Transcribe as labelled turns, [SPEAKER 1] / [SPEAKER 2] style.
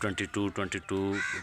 [SPEAKER 1] 22